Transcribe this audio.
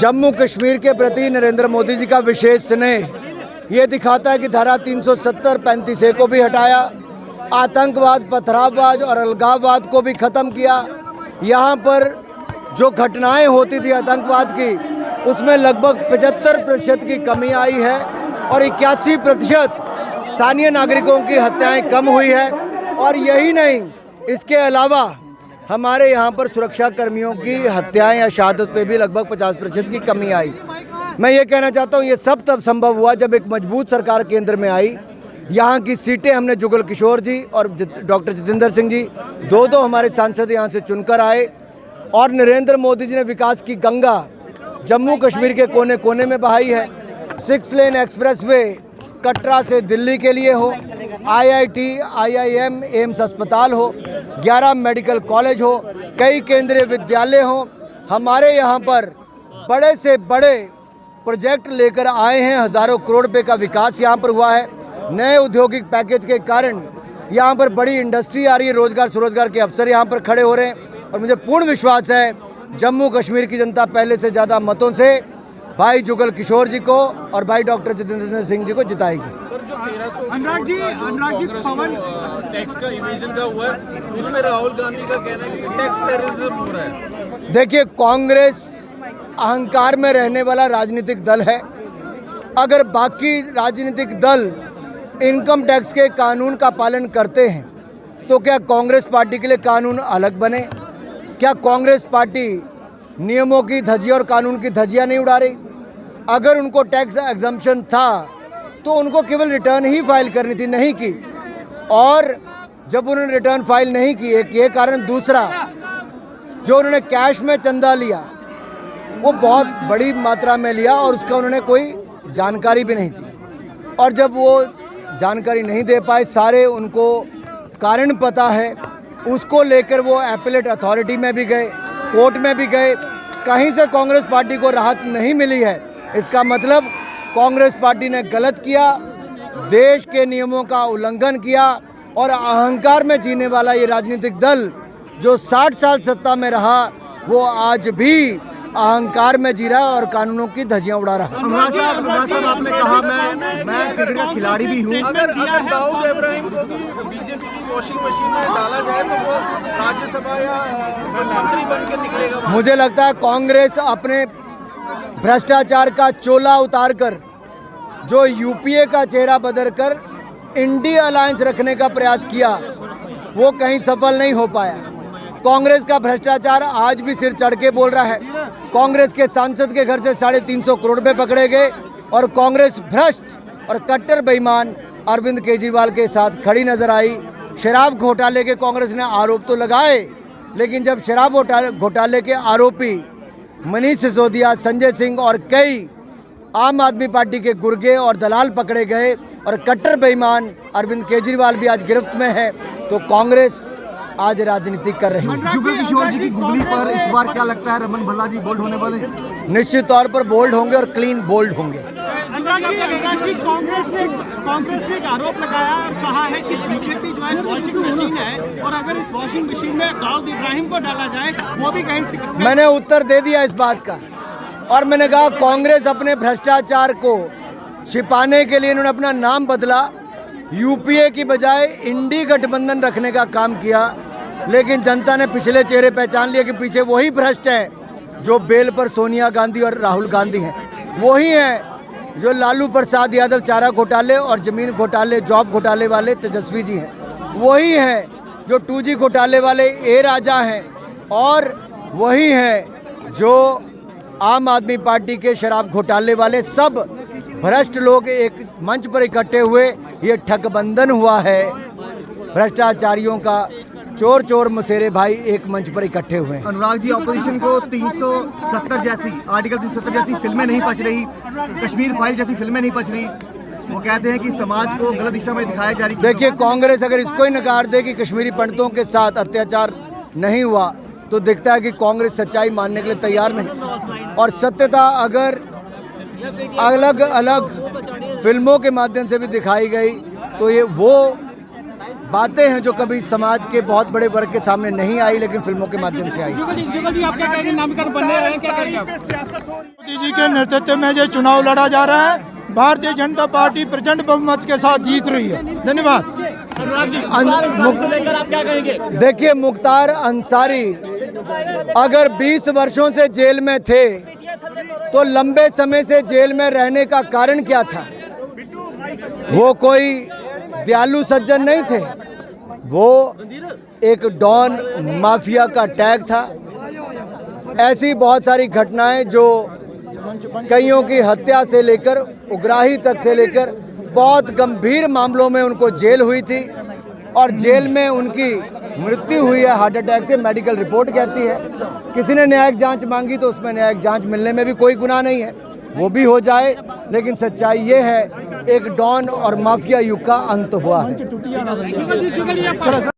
जम्मू कश्मीर के प्रति नरेंद्र मोदी जी का विशेष स्नेह ये दिखाता है कि धारा 370-35A को भी हटाया, आतंकवाद, पथराववाद और अलगाववाद को भी ख़त्म किया। यहाँ पर जो घटनाएं होती थी आतंकवाद की, उसमें लगभग 75% की कमी आई है और 81% स्थानीय नागरिकों की हत्याएं कम हुई है। और यही नहीं, इसके अलावा हमारे यहाँ पर सुरक्षा कर्मियों की हत्याएं या शहादत पे भी लगभग 50% की कमी आई। मैं ये कहना चाहता हूँ, ये सब तब संभव हुआ जब एक मजबूत सरकार केंद्र में आई। यहाँ की सीटें हमने जुगल किशोर जी और डॉक्टर जितेंद्र सिंह जी दो हमारे सांसद यहाँ से चुनकर आए और नरेंद्र मोदी जी ने विकास की गंगा जम्मू कश्मीर के कोने कोने में बहाई है। 6 लेन एक्सप्रेस वे कटरा से दिल्ली के लिए हो, IIT, IIM, एम्स अस्पताल हो, 11 मेडिकल कॉलेज हो, कई केंद्रीय विद्यालय हो, हमारे यहाँ पर बड़े से बड़े प्रोजेक्ट लेकर आए हैं। हज़ारों करोड़ रुपए का विकास यहाँ पर हुआ है। नए औद्योगिक पैकेज के कारण यहाँ पर बड़ी इंडस्ट्री आ रही है, रोजगार स्वरोजगार के अवसर यहाँ पर खड़े हो रहे हैं और मुझे पूर्ण विश्वास है जम्मू कश्मीर की जनता पहले से ज़्यादा मतों से भाई जुगल किशोर जी को और भाई डॉक्टर जितेंद्र सिंह जी को जिताएगी। सर, जो 1300 अनुराग जी पवन टैक्स का इवेजन का हुआ है, उसमें राहुल गांधी का कहना है कि टैक्स टेररिज्म हो रहा है। देखिए, कांग्रेस अहंकार में रहने वाला राजनीतिक दल है। अगर बाकी राजनीतिक दल इनकम टैक्स के कानून का पालन करते हैं तो क्या कांग्रेस पार्टी के लिए कानून अलग बने? क्या कांग्रेस पार्टी नियमों की धज्जियां और कानून की धज्जियां नहीं उड़ा रही? अगर उनको टैक्स एग्जम्पशन था तो उनको केवल रिटर्न ही फाइल करनी थी, नहीं की। और जब उन्होंने रिटर्न फाइल नहीं की, एक ये कारण, दूसरा जो उन्होंने कैश में चंदा लिया वो बहुत बड़ी मात्रा में लिया और उसका उन्होंने कोई जानकारी भी नहीं दी। और जब वो जानकारी नहीं दे पाए, सारे उनको कारण पता है, उसको लेकर वो एपेलेट अथॉरिटी में भी गए, कोर्ट में भी गए, कहीं से कांग्रेस पार्टी को राहत नहीं मिली है। इसका मतलब कांग्रेस पार्टी ने गलत किया, देश के नियमों का उल्लंघन किया और अहंकार में जीने वाला ये राजनीतिक दल जो 60 साल सत्ता में रहा, वो आज भी अहंकार में जी रहा है और कानूनों की धज्जियां उड़ा रहा है। अनुराग साहब, आपने कहा मैं क्रिकेट का खिलाड़ी भी हूँ। अगर दाऊद इब्राहिम को भी बीजेपी की वॉशिंग मशीन में डाला जाए तो वो राज्यसभा या मंत्री बन के निकलेगा। मुझे लगता है कांग्रेस अपने भ्रष्टाचार का चोला उतारकर जो यूपीए का चेहरा बदलकर इंडिया अलायंस रखने का प्रयास किया, वो कहीं सफल नहीं हो पाया। कांग्रेस का भ्रष्टाचार आज भी सिर चढ़ के बोल रहा है। कांग्रेस के सांसद के घर से 350 करोड़ रुपए पकड़े गए और कांग्रेस भ्रष्ट और कट्टर बेईमान अरविंद केजरीवाल के साथ खड़ी नजर आई। शराब घोटाले के कांग्रेस ने आरोप तो लगाए, लेकिन जब शराब घोटाले के आरोपी मनीष सिसोदिया, संजय सिंह और कई आम आदमी पार्टी के गुर्गे और दलाल पकड़े गए और कट्टर बेईमान अरविंद केजरीवाल भी आज गिरफ्त में है, तो कांग्रेस आज राजनीति कर रही है। जुगल किशोर जी की गुगली पर इस बार क्या लगता है, रमन भल्ला जी बोल्ड होने वाले? निश्चित तौर पर बोल्ड होंगे और क्लीन बोल्ड होंगे। अनुराग जी, कांग्रेस ने एक आरोप लगाया और कहा है कि बीजेपी जो है वॉशिंग मशीन है और अगर इस वॉशिंग मशीन में दाऊद इब्राहिम को डाला जाए वो भी कहीं से। मैंने उत्तर दे दिया इस बात का और मैंने कहा कांग्रेस अपने भ्रष्टाचार को छिपाने के लिए इन्होंने अपना नाम बदला, यूपीए की बजाय इंडी गठबंधन रखने का काम किया, लेकिन जनता ने पिछले चेहरे पहचान लिया कि पीछे वही भ्रष्ट हैं जो बेल पर सोनिया गांधी और राहुल गांधी हैं, वही हैं जो लालू प्रसाद यादव चारा घोटाले और ज़मीन घोटाले, जॉब घोटाले वाले तेजस्वी जी हैं, वही हैं जो 2G घोटाले वाले ए राजा हैं और वही हैं जो आम आदमी पार्टी के शराब घोटाले वाले। सब भ्रष्ट लोग एक मंच पर इकट्ठे हुए, ये ठगबंधन हुआ है भ्रष्टाचारियों का। चोर चोर मसेरे भाई एक मंच पर इकट्ठे हुए हैं। अनुराग जी, ऑपोजिशन को 370 जैसी, आर्टिकल 370 जैसी फिल्में नहीं पच रही, कश्मीर फाइल जैसी फिल्में नहीं पच रही, वो कहते हैं कि समाज को गलत दिशा में दिखाया जा रही है। देखिए, कांग्रेस अगर इसको ही नकार दे कि कश्मीरी पंडितों के साथ अत्याचार नहीं हुआ तो दिखता है कि कांग्रेस सच्चाई मानने के लिए तैयार नहीं। और सत्यता अगर अलग अलग फिल्मों के माध्यम से भी दिखाई गई तो ये वो बातें हैं जो कभी समाज के बहुत बड़े वर्ग के सामने नहीं आई, लेकिन फिल्मों के माध्यम से आई। जुगल जी आप क्या कहेंगे, नामकरण बनने रहे हैं, क्या कहेंगे आप? मोदी जी के नेतृत्व में जो चुनाव लड़ा जा रहा है, भारतीय जनता पार्टी प्रचंड बहुमत के साथ जीत रही है। धन्यवाद। लेकर आप क्या कहेंगे? देखिए, मुख्तार अंसारी अगर 20 वर्षों से जेल में थे तो लंबे समय से जेल में रहने का कारण क्या था? वो कोई दयालु सज्जन नहीं थे, वो एक डॉन माफिया का टैग था। ऐसी बहुत सारी घटनाएं जो कईयों की हत्या से लेकर उग्राही तक से लेकर बहुत गंभीर मामलों में उनको जेल हुई थी, और जेल में उनकी मृत्यु हुई है हार्ट अटैक से, मेडिकल रिपोर्ट कहती है। किसी ने न्यायिक जांच मांगी तो उसमें न्यायिक जांच मिलने में भी कोई गुनाह नहीं है, वो भी हो जाए, लेकिन सच्चाई ये है एक डॉन और माफिया युग का अंत हुआ है।